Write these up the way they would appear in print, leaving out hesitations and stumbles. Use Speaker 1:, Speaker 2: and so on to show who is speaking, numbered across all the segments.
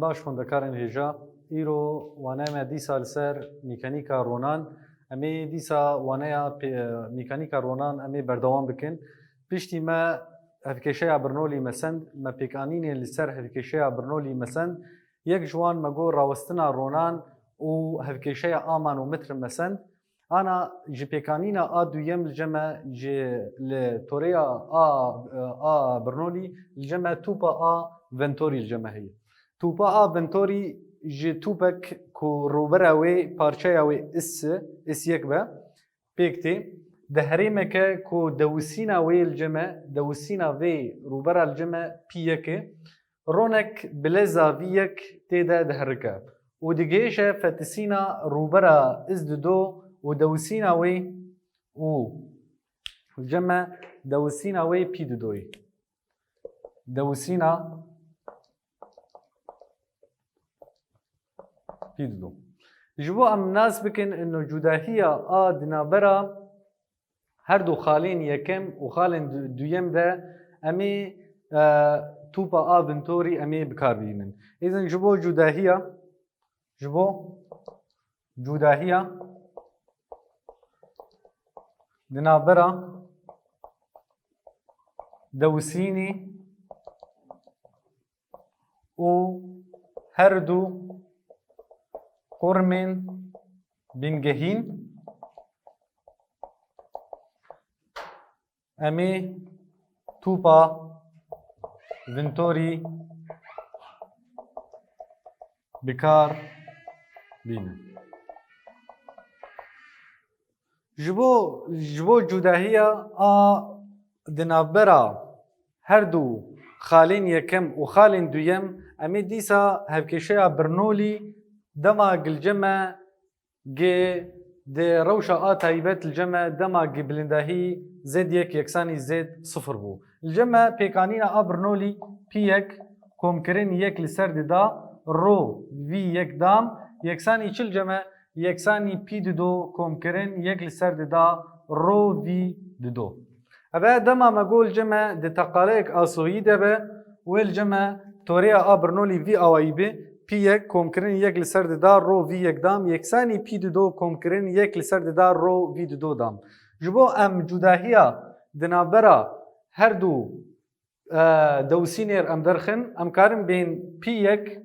Speaker 1: باش خوندەکارن هێژا ئیرۆ وانایمە دیسا لەسەر میکانیکا ڕۆنان ئەمێ دیسا وانەیە میکانیکا ڕۆنان ئەمێ بەردەوام بکەن پشتی مە هەفکێشەیە برنۆلی مەسەند مە پێکانینێ لەسەر هەفکێشەیە برنۆلی مەسەند یەک جوان مەگۆ ڕاوەستنا ڕۆنان و هەفکێشەیە ئامان و متر مەسەند ئانا ji pêkanîna a duyem li ceme ji li toreya a birnolî li ceme tûpa a ventorî li ceme heye. Tûpa a ventorî ji tûpek ku rûbera wê parçeya wê isyek be pêk tê di herêmeke ku dewîsîna wê li ceme dewîsîna vê rûbera li ceme pîyekê ronek bileza vî yek têde diherike û digêje fetisîna rûbera iz dido و دەوسینە وەی و جەمە دەوسینە وەی پی ددۆی دەوسینە پی ددۆ ji bo em nas bikin ino cudahiya a dinabera her du xalên yekem û xalên duyem de em ê tûpa a vintorî em ê bikarbînin êzin ji bo cudahiya dinabera dewsînê û her du qurmên bîngehîn em ê tûpa vintorî bikar bînin. Ji bo cudahiya a dinavbera her du xalên yekem û xalên duyem em ê dîsa hevkêşeya birnolî dema gilceme gê dê rewşa a taybet li ceme dema gê bilindahî zêd yek yeksanî zêd sıfır bû. Li ceme pêkanîna a birnolî pîyek komkirin yek li ser dida ro vî yek dam yeksanî çil ceme yeksanî pî dido komkirin yek li ser dida ro vî dido. Ev dema me got li ceme di teqaleyek asoyî de be wê li ceme toreya a birnolî vî awayî bê pî yek komkirin yek li ser dida ro vî yek dam yeksanî pî dido komkirin yek li ser dida ro vî dido dam. Ji bo em cudahiya dinavbera her du dewsînêr em derxin em karin bên pî yek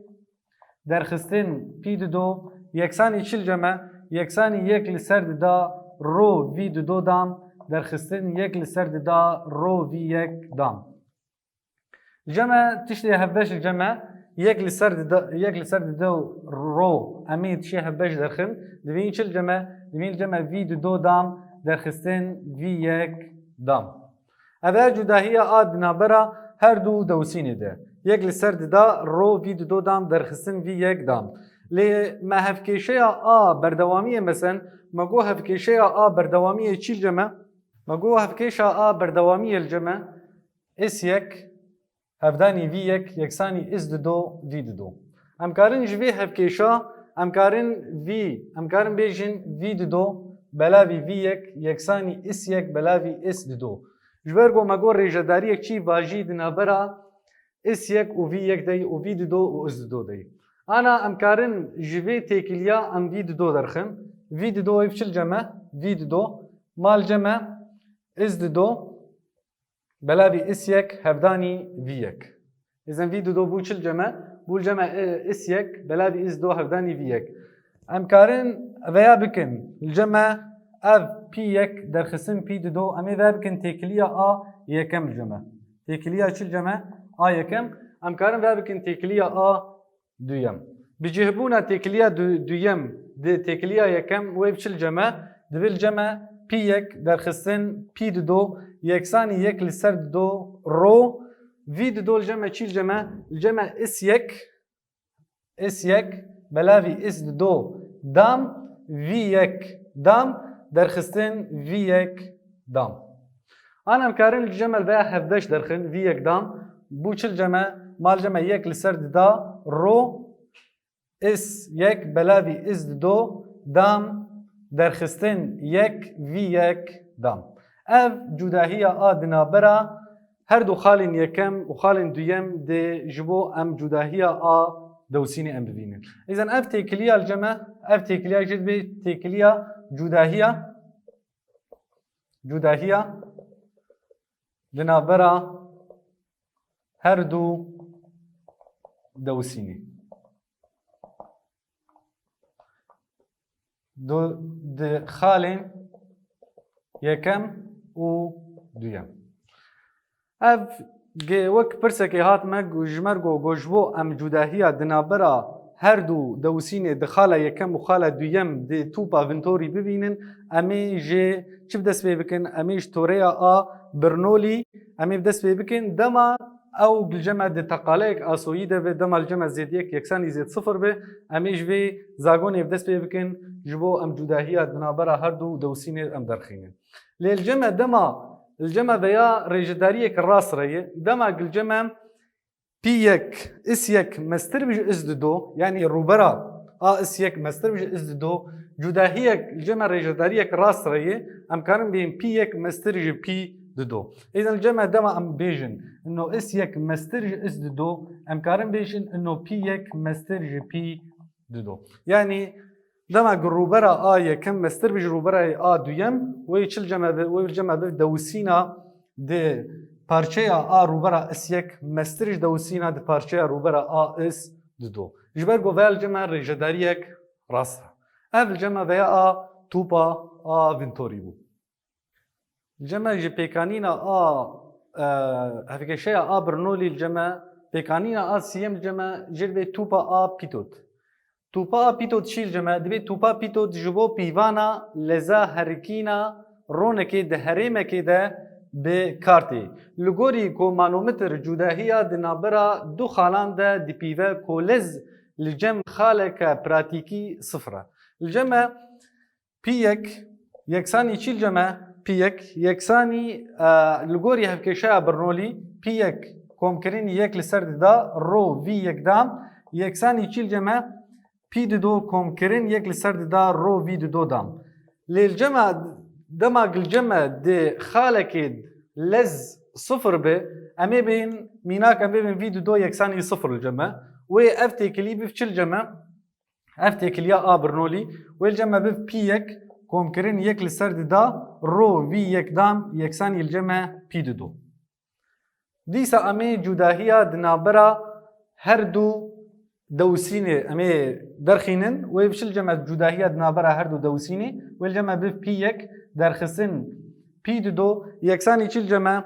Speaker 1: derxistin pî dido yeksanî çil ceme yeksanî yek li ser dida ro vî dido dam derxistin yek li ser dida ro vî yek dam. Ceme tiştê hevbeş li ceme yek li ser dida ro em ê tiştê hevbeş derxin divîn çil ceme divîn ceme vî dido dam derxistin vî yek dam. Ev cudahiya a dinabera her du dewsînê de yek li ser dida ro vî dido dam derxistin vî yek dam. Lê me hevkêşeya a berdewamiyê mesen me got hevkêşeya a berdewamiyê çî li ceme me got hevkêşa a berdewamiyê li ceme isyek hevdanî vî yek yeksanî iz dido vî dido. Em karin ji vê hevkêşa em karin bêjin vî dido belavî vî yek yeksanî isyek belavî is dido. Ji ber got me got rêjedariyek çî vajî di navbera isyek û vî yek deyî û vî dido û iz dido deyî. Ana em karin ji vê têkiliya em vî dido derxin vî dido ev çil ceme vî dido mal ceme iz dido belavî isyek hevdanî vî yek. Êzin vî dido bû çil ceme bû ceme isyek belavî iz dido hevdanî vî yek. Em karin veya bikin li ceme ev pî yek derxistin pî dido em ê veya bikin têkiliya a yekem li ceme. Têkiliya çil ceme a yekem em karin veya bikin têkiliya a duyem. Bi cihbûna têkiliya duyem di têkiliya yekem wê çil ceme divê li ceme pî yek derxistin pî dido yeksanî yek li ser dido ro vî dido li ceme çî li ceme li ceme isyek belavî is dido dam vî yek dam derxistin vî yek dam. An em karin li ceme veya hevbeş derxin vî yek dam bû çil ceme mal ceme yek li ser dida ro is yek belavî iz dido dam derxistin yek vî yek dam. Ev cudahiya a dinabera her du xalên yekem û xalên duyem dê ji bo em cudahiya a دوسيني ام ببينن اذا اف تكليه الجمع اف تكليه جد بي تكليه جداهيه لنابرا هر دو دوسيني دو خالين يكم و دويم اف وەک پرسێکی هاتمە ژمەرگۆ گۆژبۆ ئەم جوداهیە دنابەرە هەردوو دەوسینێ دخالە یەکەم و خالە دویەم دێ توپا ڤنتۆری ببینن ئەمێ ژێ چ دەست پێ بکەن ئەمێش تۆرەیە ئا برنۆلی ئەمێ دەست پێ بکەن دەما ئەو گلجەمە دێ تەقالەیەک ئاسۆیی دەبێت دەما الجەمە زێدیەک یەکسانی زێت سفر بێ ئەمێش vê زاگۆنێ دەست پێ بکەن ji bo ئەم جوداهیە دنابەرە هەردوو دەوسینێ ئەم دەرخینن لێ الجەمە دەما الجمع veya rêjedariyek rast reye dema gilceme piyek isyek mestir bij izdido yani rûbera a isyek mestir bij izdido cudahiyek ilceme rêjedariyek rast reye em karin bêjin piyek mestir ji pî dido îzan ilceme dema em bêjin inno isyek mestir ji izdido em karin bêjin inno piyek mestir ji pî dido yani دما رûbera a yekem mestir bij rûberayê a duyem wê çil ceme bi dewsîna di parçeya a rûbera isyek mestir ji dewsîna di parçeya rûbera a is dido ji ber ku vê ceme rêjedariyek rast ev ceme veya a tûpa a vintorî bû ceme ji pêkanîna a hevgeşeya a birnolî ceme pêkanîna a siyem ceme jir vê tûpa a pîtot توپا پیتوت شیل جمع دبی توپا پیتوت جبو پیوانا لذا هرکینا رونکی ده هریمکی ده به کارتی لگوری کو مانومتر جداهیا دنابرا دو خالان ده دی پیوه کولز لجم خالک پراتیکی صفره الجمع پیک یکسانی چیل جمع پیک یکسانی لگوری هفکشا برنولی پیک کومکرین یک لسر دا رو وی یک دام یکسانی چیل جمع پی دو کومکرین یک لسر دا رو وی دو دام لیلجمع دما گلجمع ده خالکید لز صفر به امی بین میناک امی بین وی دو یکسانی صفر الجمع و اف تکلی بفچل جمع اف تکلیا آ برنولی و الجمع بف پی یک کومکرین یک لسر دا رو وی یک دام یکسانی الجمع پی دو دیسا امی جداهیا دنابرا هر دو دوسيني امي درخينن ويبشل جمع جداهيه دنابرا هر دو دوسيني والجمع بف بيك درخسن بي دو يكساني چل جمع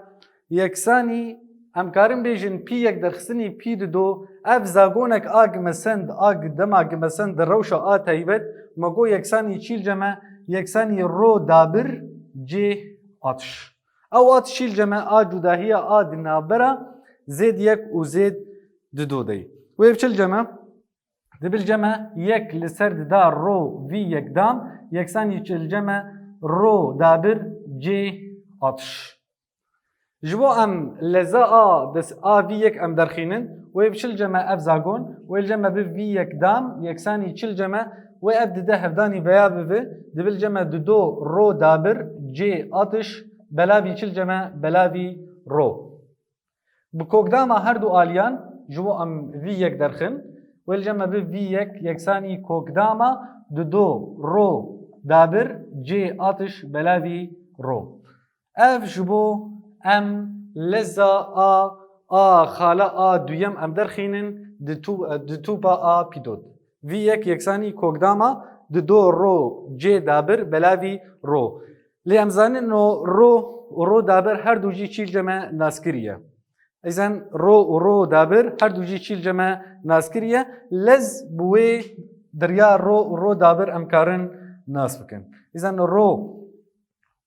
Speaker 1: يكساني ام كارم بيجن بيك درخسني بي دو اف زاغونك اگ مسند اگ دماغ مسند روشا ا تايبت مگو يكساني چل جمع يكساني رو دابر جي اتش او اتش چل جمع ا جداهيه ا دنابرا زد يك و زد دو دي ويبشل جمع دبل جمع يك لسرد دا رو في يك دام يكسان يشل جمع رو دابر جي اتش جبو ام لزا دس في يك ام درخينن ويبشل جمع اف زاغون والجمع بفي يك دام يكسان يشل جمع وابد ده هفداني بياب في دبل جمع دو رو دابر جي اتش بلاوي يشل جمع بلاوي رو بكوكداما هردو آليان جو ام وی یک درخن والجمع به وی یک یکسانی کوکداما دو رو دابر جی آتش بلاوی رو اف جبو ام لزا خالا دویم ام درخینن دو با پیدود وی یک یکسانی کوکداما دو رو جی دابر بلاوی رو لی امزانن رو دابر هر دو جی چیل جمع ناسکریه إذن رو دابر هر دو جي چيل جمع ناسكرية لز بوي دريا رو دابر امكارن ناس بكن إذن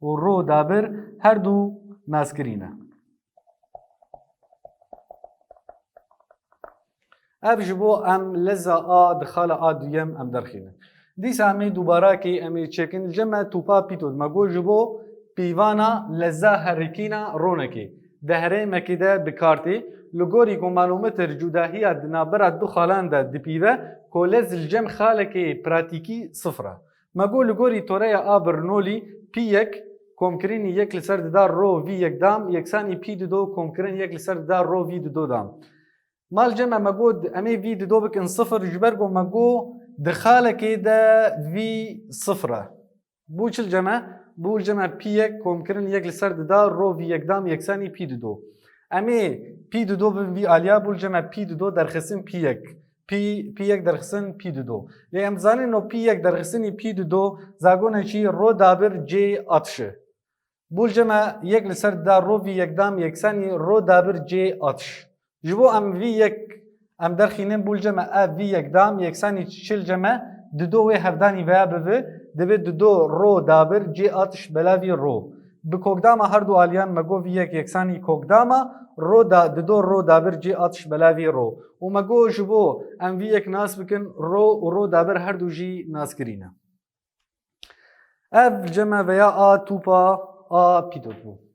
Speaker 1: رو دابر هر دو ناسكرينا اف جبو ام لزا دخال دويم ام درخينا دي سامي دوباره كي امي چكن الجمع توپا بيتود مگو جبو بيوانا لزا هركينا رونكي دهره مکیده بکارتی لگوری کو معلومات جداهیه دنابرا دو خالان ده دپیوه کولز الجم خالکی پراتیکی صفره مگو لگوری توره آبرنولی پی یک کومکرین یک لسر دار رو وی یک دام یکسانی پی دو کومکرین یک لسر دار رو وی دو دام مال جمع مجود امي في دو بكن صفر جبرجو مجو دخاله كده في صفرة بوش الجمع بو الجمع بيك ومكرن يك لسرد دا رو في يقدام يكساني بي دو امي بي دو في اليا بو الجمع بي دو درخصن بيك بيك درخصن بي دو لي امزاني نو بيك درخصني بي دو زاغونا شي رو دابر جي اتش بو الجمع يك لسرد دا رو في يقدام يكساني رو دابر جي اتش جبو ام في يك ام درخينين بول جمع ا في يقدام يكساني تشيل جمع دو هفداني فيا بفي دبي دو رو دابر جي اتش بلاوي رو بكوكداما هردو اليان مگو في يك يكساني كوكداما رو دا دو رو دابر جي اتش بلاوي رو ومگو جبو ام في يك ناس بكن رو ورو دابر هردو جي ناس كرينا اف جمع فيا ا توبا ا بيدو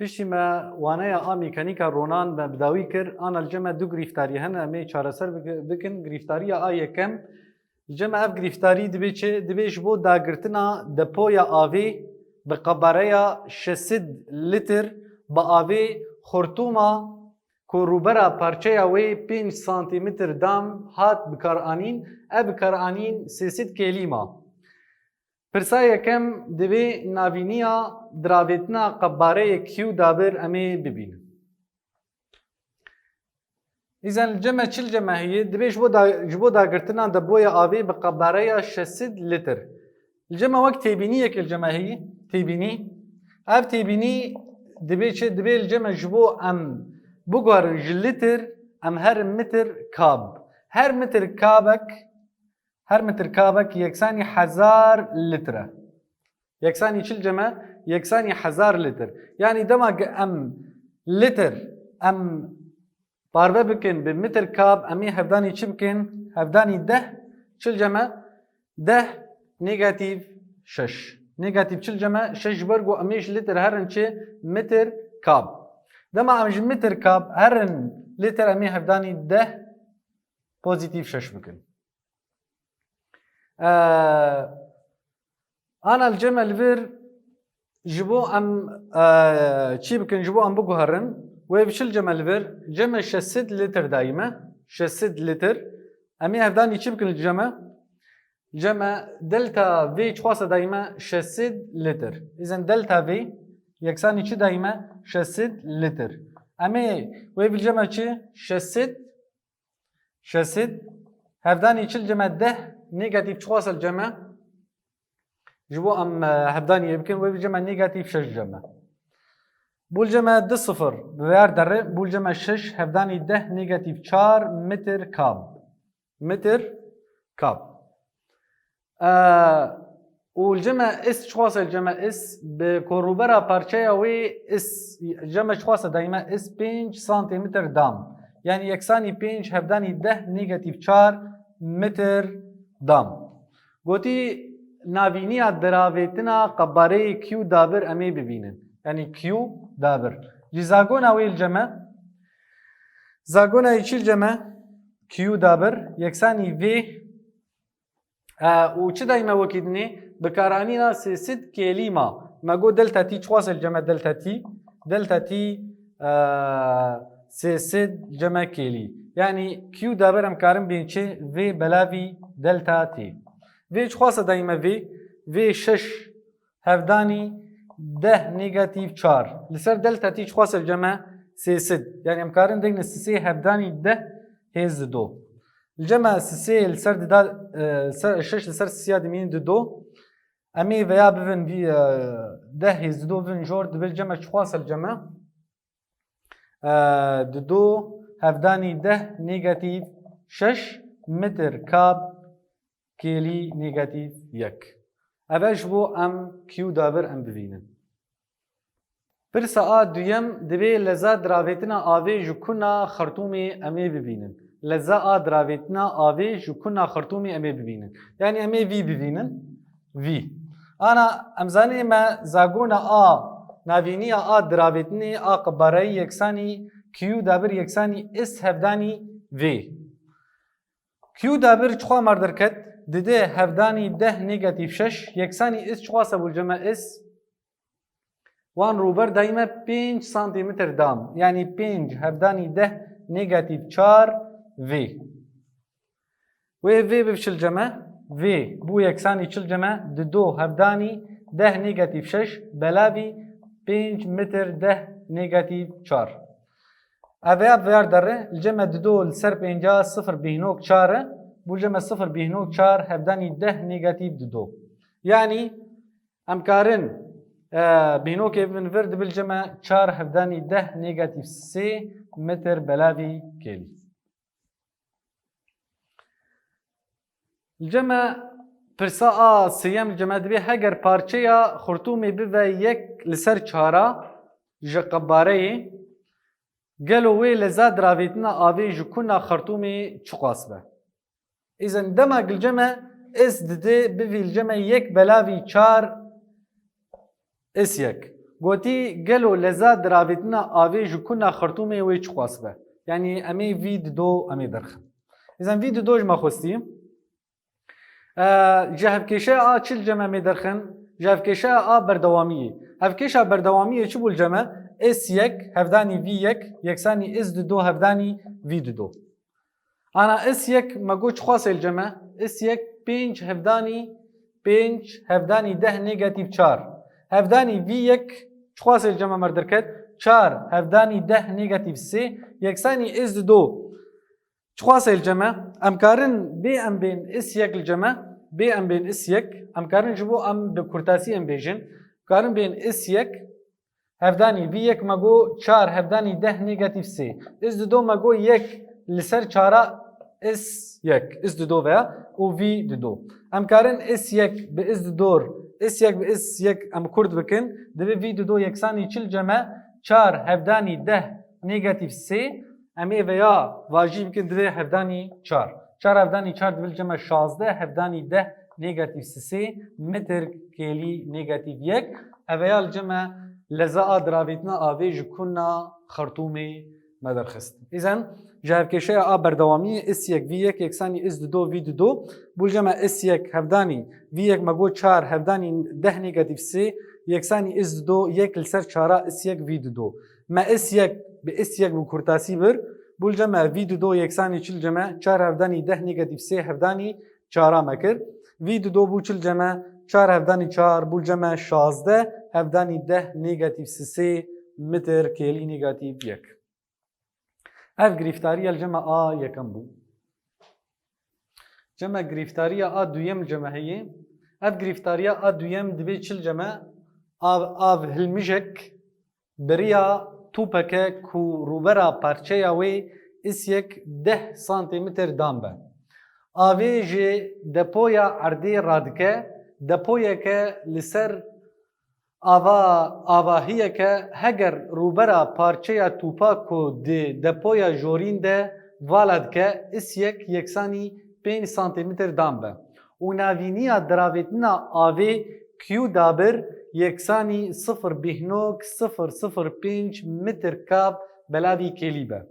Speaker 1: پشتی ما وانه آ میکانیکا رونان بداوی کر آن الجمع دو گریفتاری هن امی چارەسەر بکن گریفتاری آ یکم الجمع اف گریفتاری دبی چه دبیش بو داگرتنا دپویا آوی به قباره 600 لیتر با آوی خورتوما کوروبرا پارچه وی 5 سانتی متر دام هات بکارانین اب بکارانین 300 کلیما پرسا یکم دوی ناوینیا دراویتنا قباره کیو دابر امی ببین إذن الجمع چل جمع هي دبيش جبو داگرتنا دبويا آبي بقباره 600 لتر الجمع وقت تيبينيك الجمع هي تيبيني اف تيبيني دبي الجمع جبو ام بقار جلتر ام هر متر كاب هر متر كابك يكساني 1000 لتر يكساني چل جمع يكساني 1000 لتر يعني دماغ ام لتر ام باربه بكن بمتر كاب امي هفداني چي بكن هفداني 10 چل جمع 10 نيجاتيف 6 نيجاتيف چل جمع 6 برغو اميش لتر هرن چه متر كاب دما امش متر كاب هرن لتر امي هفداني 10 بوزيتيف 6 بكن انا الجمع الفير جبو ام چي بكن جبو ام بقو هرن ويبشل جمع الفير جمع 600 لتر دايما 600 لتر امي هفداني چي بكن جمع دلتا في چواسه دايما 600 لتر اذن دلتا في يكساني چي دايما 600 لتر امي ويبالجمع چي 600 هفداني چل جمع 10 نيجاتيف چواسه الجمع جبو ام هفداني يمكن ويبالجمع نيجاتيف 6 جمع بول جمع 2 صفر بويار دره بول جمع 6 هفداني 10 نيجاتيف 4 متر كاب والجمع اس چواسه الجمع اس بكوروبرا بارچه وي اس جمع چواسه دايما اس 5 سانتيمتر دام يعني يكساني 5 هفداني 10 نيجاتيف 4 متر دام قوتي ناوینیا دراویتنا قباره کیو دابر امی ببینن يعني کیو دابر جي زاغونا وي الجمع زاغونا يشي الجمع كيو دابر يكساني في وچه دايما وكيدني بكارانينا 600 كلمة ما قو دلتا تي چواس الجمع دلتا تي 600 جمع كيلي يعني كيو دابر امكارن بين چه في بلاوي دلتا تي في چواس دايما في 6 هفداني 10 نيجاتيف 4 لسر دلتا تي چواس الجمع 600 يعني امكارن دقنا 6 هفداني 10 هز دو الجمع سي السرد دا شش لسر سياد مين دو امي ويا بفن في ده هز دو فن جورد بالجمع شخاص الجمع دو هفداني ده نيجاتيف 6 متر كاب كيلي نيجاتيف يك افاش بو ام كيو دابر ام بفينن برسا دويم دبي لزا دراويتنا آوي جو كنا خرطومي امي ببينن لزا دراويتنا آوي جو كنا خرطومي امي ببينن يعني امي في ببينن في انا امزاني ما زاغونا نافينيا دراويتني قباري يكساني كيو دابر يكساني اس هفداني في كيو دابر چخوا مردركت دده هفداني 10 نيجاتيف 6 يكساني اس چخوا سبول جمع اس وان روبر دايما 5 سانتيمتر دام يعني 5 هفداني 10 نيجاتيف 4 في و في بفشل جمع في بو يكساني چل جمع دو هفداني 10 نيجاتيف 6 بلاوي 5 متر 10 نيجاتيف 4 اوه ویار داره الجمع دو لسر 5 صفر بهنوک 4 بو الجمع صفر بهنوک 4 هفداني 10 نيجاتيف دو يعني امكارن بهنوك من فرد بالجمع 4 هفداني 10 نيجاتيف 3 متر بلاوي كيلي الجمع برساء سيام الجمع دبي هجر بارچيا خرطومي بيبا يك لسر 4 جقباري قالوا وي لزاد رافيتنا آوي جكونا خرطومي چقاس به إذا دمج الجمع اس ددي بفي الجمع يك بلاوي 4 اس يك قوتي قالوا لزاد رافيتنا آوي جكونا خرطومي وي چقاس به يعني امي في دو امي درخم إذا في دو جما خوستي جهف كيشا چل جمع مي درخن جهف كيشا بردوامية هف كيشا بردوامية چو بول جمع اس يك هفداني في يك يكساني اس دو هفداني في دو انا اس يك ما قوش خاص الجمع اس يك 5 هفداني 10 نيجاتيف 4 هفداني في يك خاص الجمع مردركت 4 هفداني 10 نيجاتيف 3 يكساني اس دو خاص الجمع امكارن بي ام بين اس يك الجمع بي ام بين اس يك امكارن جبو ام بكورتاسي ام بيجن كارن بين اس يك هفداني في يك ماغو 4 هفداني 10 نيجاتيف 3 اس دو ماغو يك لسر 4 اس يك اس دو فيا و في دو ام كارن اس يك باس دور اس يك باس يك ام كورد بكن دبي في دو يكساني چل جمع 4 هفداني 10 نيجاتيف 3 امي فيا واجب بكن دبي هفداني 4 هفداني 4 دبي الجمع 16 هفداني 10 نيجاتيف 3 متر كيلي نيجاتيف 1 اويا الجمع لزا دراويتنا آوي جكونا خرطومي مدرخست إذن جهف كيشا بردوامي اس يك في يك يكساني اس دو في دو بولجمع اس يك هفداني في يك ماغو 4 هفداني 10 نيجاتيف 3 يكساني اس دو يك لسر 4 اس يك في دو ما اس يك باس يك بكورتاسي بر بولجمع في دو يكساني چل جمع 4 هفداني 10 نيجاتيف 3 هفداني 4 مكر في دو بو چل جمع 4 هفداني 4 بولجمع 16 هفداني 10 نيجاتيف 3 متر كيلي نيجاتيف 1 اف گرفتاری الجمع یکم بو جمع گرفتاری دویم الجمع هي اف گرفتاری دویم دبي چل جمع اف هلمجك بريا توپک کو روبرا پارچه وی اس یک 10 سانتیمتر دامبه آوی جه دپویا عرضی رادکه دپویا که لسر آواهیه که هگر روبرا پارچه توپا کو دپویا جورین ده والد که اس یک یکسانی 5 سانتیمتر دامبه و ناوینیا دراویتنا آوی کیو دابر یکسانی 0.005 متر کاب بلاوی کلی به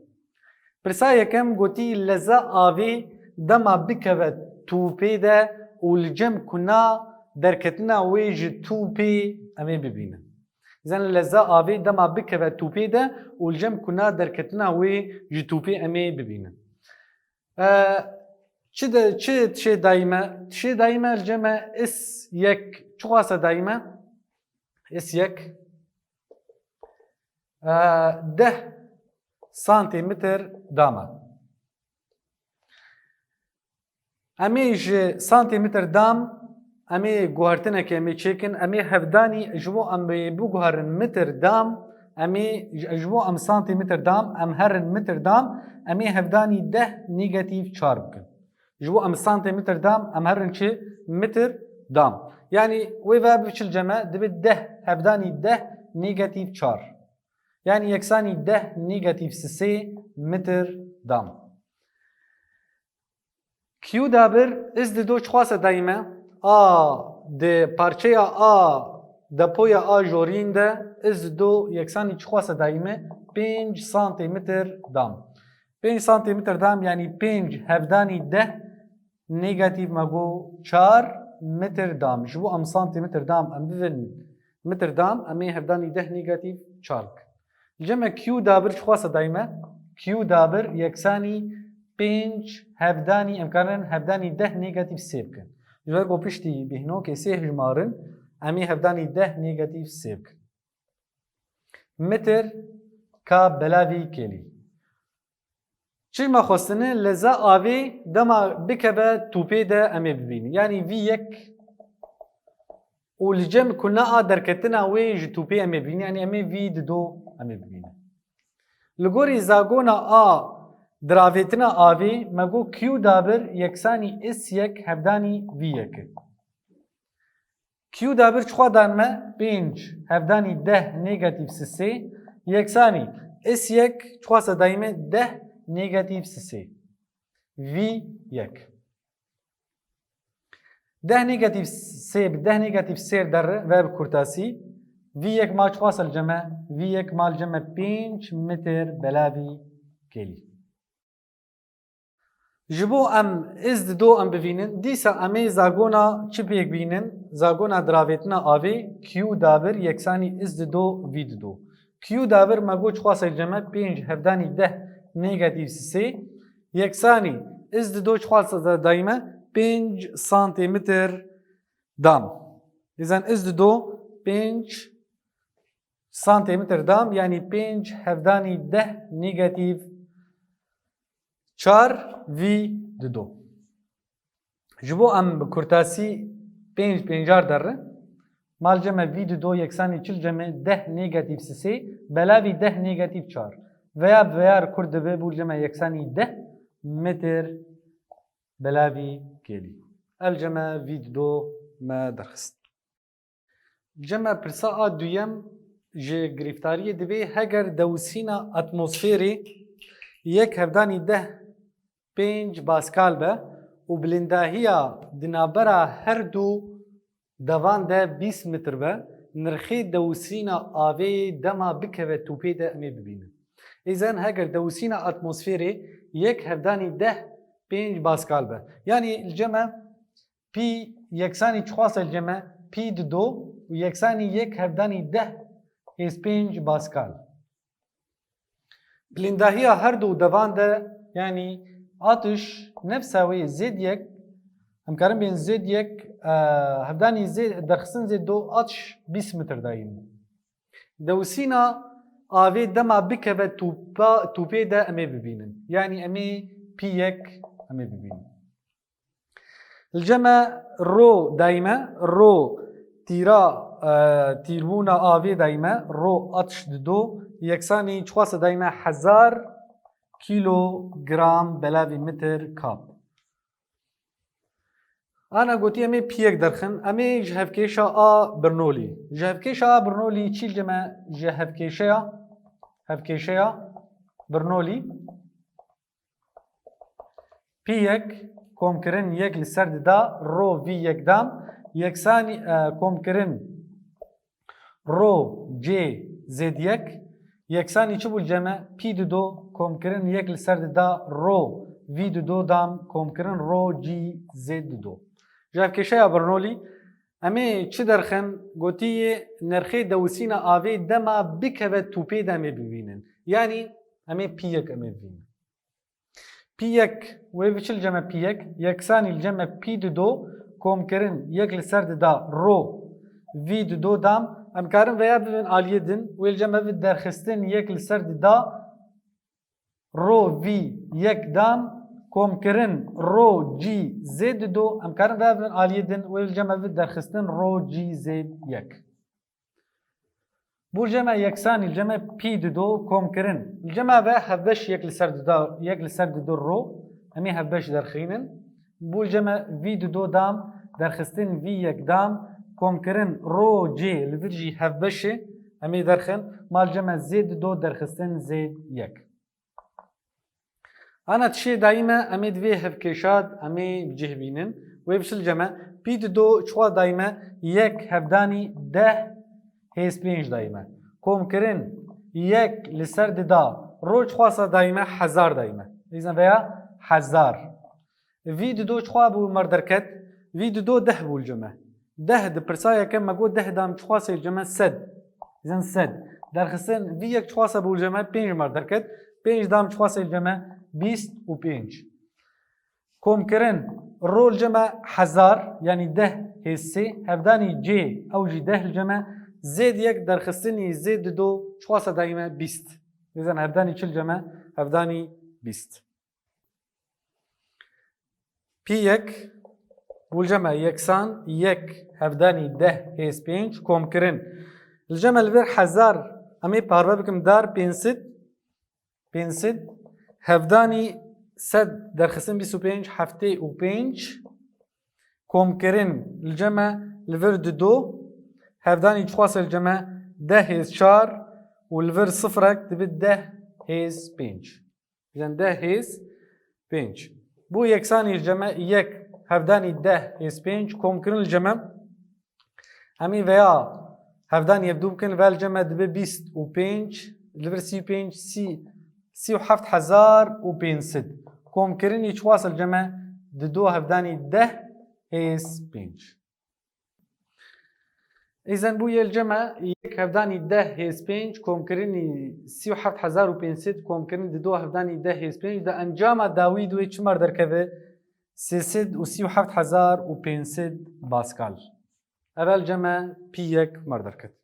Speaker 1: پرسا یکم گوتی لزا آوی دما بکوه توپی ده و لجم کنا درکتنا ویج توپی امی ببینن زن لزا آوی دما بکوه توپی ده و لجم کنا درکتنا ویج توپی امی ببینن چه دایمه الجمع اس یک چواسه دایمه اس یک 10 سانتیمتر دامه امی سانتیمتر دام امی گوهرتنه که امی چیکن امی هفدانی جبو امی بگوهرن متر دام امی جبو ام سانتیمتر دام ام هرن متر دام امی هفدانی 10 نيجاتيف 4 بکن جبو ام سانتیمتر دام ام هرن چه متر دام يعني ويفا بشل جمع دبي 10 هفداني 10 نيجاتيف 4 يعني يكساني 10 نيجاتيف 3 متر دام كيو دابر از دو چخواسه دايما ده پارچه دپویا جورین ده از دو یکسانی چخواسه دايما 5 سانتیمتر دام 5 سانتیمتر دام يعني 5 هفداني 10 نيجاتيف ماغو 4 متر دام جبو ام سانتيمتر دام ام بفن متر دام امي هفداني 10 نيجاتيف 4 الجمع كيو دابر شخواصة دايما Q dabir yeksanî 5 hevdanî em karin hevdanî 10 negatif sê bikin. Ji ber ku piştî bîhnokê sê hejmarin em ê hevdanî 10 negatif sê bikin. Metir ka belavî kelî. Çima xwestinê leza avê dema bikeve tûpê de em ê bibînin. Yani vî yek û li cem ku naa derketina wê ji tûpê em ê bibînin. Yani em ê vî di do em ê bibînin. Li gorî zagona a diravêtina avê me got Q dabir yeksanî S1 hevdanî vî yekê. Q dabir çixwa dan me 5 hevdanî 10 negatif sê yeksanî S1 çixwa sedayî me 10 negatif sê. V1 10 negatif sê bi 10 negatif sê derre ve bi kurtasî V1 mal çixwa sel ceme V1 mal ceme 5 metre belavî kelî. Ji bo em ez di do em bivînin dîsa em ê zagona çi pêk bînin zagona diravêtina avê Q dabir yeksanî ez di do V di do. Q dabir me got çixwa sel ceme 5 hevdanî 10 negatif sê yeksanî ez di do çixwa sedayî me 5 santimetr dam. İzan ez di do 5 santimetr dam yani 5 hevdanî 10 negatif 4 V di do. Ji bo em bi kurtasî 5 5 derre mal ceme V di do yeksanî çil ceme 10 negatif sê belavî 10 negatif 4 veya kur dibe bû ceme yeksanî 10 metr belavî kelî. Ev ceme V di do me derxist. Ceme pirsa a duyem ji girîftariyê dibe heger dewsîna atmosfêrê yek hevdanî 5 Pascal be û bilindahiya di navbera her du devan de 20 metr be nirxê dewsîna avê dema bikeve tûpê de em ê bibînin. İzan heger dewsîna atmosfêrê yek hevdanî 5 Pascal be. Yani ceme P yeksanî çixwa sel ceme P di do û yeksanî yek hevdanî 5 Pascal. Bilindahiya her du devan de yani atış nefsa wê zêdiyek em karin bên zêdiyek hevdanî derxistin zêd do atış 20 metr dayîn. Dewsîna avê dema bikeve tûpê de em ê bibînin. Yani em ê P1 em ê bibînin. Li ceme ro dayîme ro tîrbûna avê dayîme ro atış di do yeksanî çixwa sedayî me 1000 kilogram belavî metr kap. Ana gotî em ê P1 derxin em ê ji hevkêşa a Birnolî. Ji hevkêşa a Birnolî çîl ceme ji hevkêşeya Birnolî P1 komkirin yek li ser dida ro V1 dam yeksanî komkirin ro C zêdiyek yeksanî çi bû ceme P di do komkirin yek li ser dida ro V di do dam komkirin ro G zêd di do. Ji hevkêşeya Birnolî em ê çi derxin gotiye nirxê dewsîna avê dema bikeve tûpê de em ê bibînin. Yani em ê P1 em ê bibînin. P1 wê biçil ceme P1 yeksanî ceme P di do komkirin yek li ser dida ro V di do dam em karin veya bibin aliyê din wê ceme vi derxistin yek li ser dida ro V1 dam komkirin ro G zêd di do em karin veya bibin aliyê din wê ceme vi derxistin ro G zêd 1. Bu ceme yeksanî ceme P di do komkirin. Ceme ve hevbeş yek li ser di do ro em ê hevbeş derxînin. Bu ceme V di do dam derxistin V1 dam komkirin ro C li vir jî hevbeşê em ê derxin mal ceme zêd di do derxistin zêd 1. Ana tişê dayî me em ê divê hevkêşat em ê cih bînin. Wê biçil ceme P di do çixwa dayî me yek hevdanî 10 hêspênc dayî me. Komkirin yek li ser dida ro çixwa sedayî me 1000 dayî me. Dîzin veya 1000. V di do çixwa bû mer derket V di do 10 bû ceme. 10 di pirsayeke me got 10 dam çixwa sê ceme 100. Dîzin 100. Derxistin V1 çixwa se bû ceme 5 mer derket 5 دام چخواس الجمع 25 كومكرن رو الجمع 1000 يعني 10 هسه هفداني جي او جي 10 الجمع زد 1 درخستني زد 2 چخواس دائما 20 اذا هفداني چل جمع هفداني 20 بي 1 والجمع يكسان 1 هفداني 10 هيس 5 كومكرن الجمع الفير 1000 امي باربا بكم دار 500 هفداني سد درخستن 25 هفته و 5 كومكرن الجمع الفير دو هفداني چخواس الجمع 10 هيس 4 والفير صفرك تبت 10 هيس 5 اذا 10 هيس 5 بو يكساني الجمع 1 هفداني 10 هيس 5 كومكرن الجمع امي ويا هفداني يبدو بكن والجمع دبت 25 الفير 35 سي وحفت 1500 كومكرني چخواس الجمع دو هفداني 10 هيس 5 إذن بويا الجمع يك هفداني 10 هيس 5 كومكرني سي وحفت 1500 كومكرني دو هفداني 10 هيس 5 دا انجام داويد وي چمر دركبه 337 باسكال اول جمع بي يك مردركت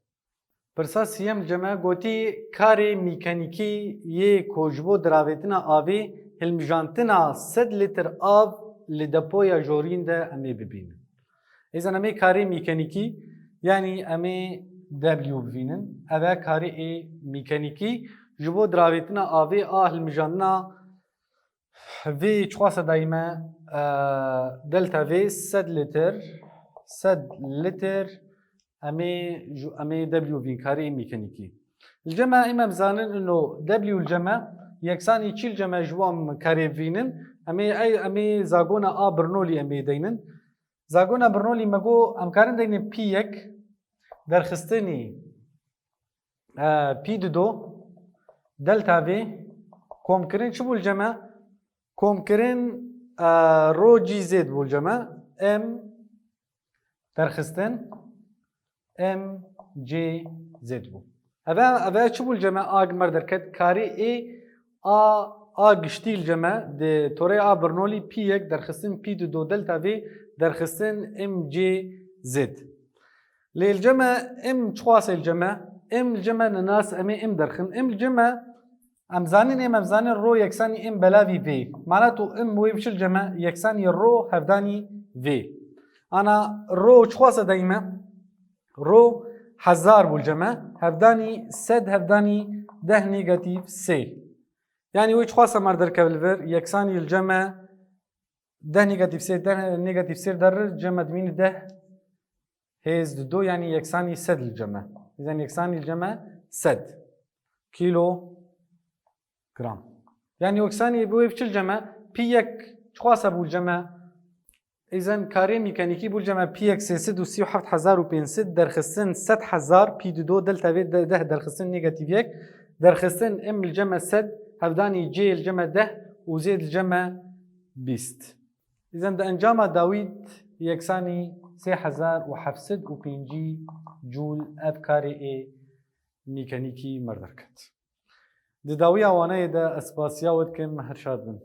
Speaker 1: برسا سيم الجمع قوتي كاري ميكانيكي يه كوجبو دراويتنا آوي هلمجانتنا 100 لتر آب لدپويا جورين ده امي ببينن إذن امي كاري ميكانيكي يعني امي دبليو ببينن اوه كاري اي ميكانيكي جبو دراويتنا آوي هلمجاننا في چخواس دايما دلتا في 100 لتر امي دبليو بين كاري ميكانيكي الجمع اما بزانن انه دبليو الجمع يكساني تشيل جمع جوام كاري فينن امي زاغونا برنولي امي دينن زاغونا برنولي مگو امكارن دينن بي يك درخستني بي دو دلتا في كومكرين شو الجمع كومكرين رو جي زد والجمع ام درخستن ام جي زد بو اوه چو الجمع آگ مردركت كاري اي گشتي الجمع دي توري برنولي بي يك درخستن بي دو دلتا في درخستن ام جي زد للجمع ام چخواس الجمع ام الجمع ناس امي ام درخن ام الجمع امزانين رو يكساني ام بلاوي في معناته ام ويبش الجمع يكساني رو هفداني في انا رو چخواس دايما رو 1000 بالجمع هفداني 100 هفداني 10 نيجاتيف سي يعني ويش خاصة مردر كبلفر يكساني الجمع 10 نيجاتيف سي 10 نيجاتيف سي در جمع دمين 10 هيز دو يعني يكساني 100 الجمع إذا يكساني الجمع 100 كيلو جرام يعني يكساني بويفش الجمع بيك خاصة بالجمع إذا كاري ميكانيكي بالجمع بي اكس 63500 درخستن 7000 بي دو دلتا في 10 درخستن نيجاتيف يك درخستن ام الجمع 100 هفداني جي الجمع 10 وزيد الجمع 20 إذا ده انجام داويد يكساني 3750 جول اب كاري اي ميكانيكي مردركت ده داوية وانا ده اسباسيا ودكم هرشاد بن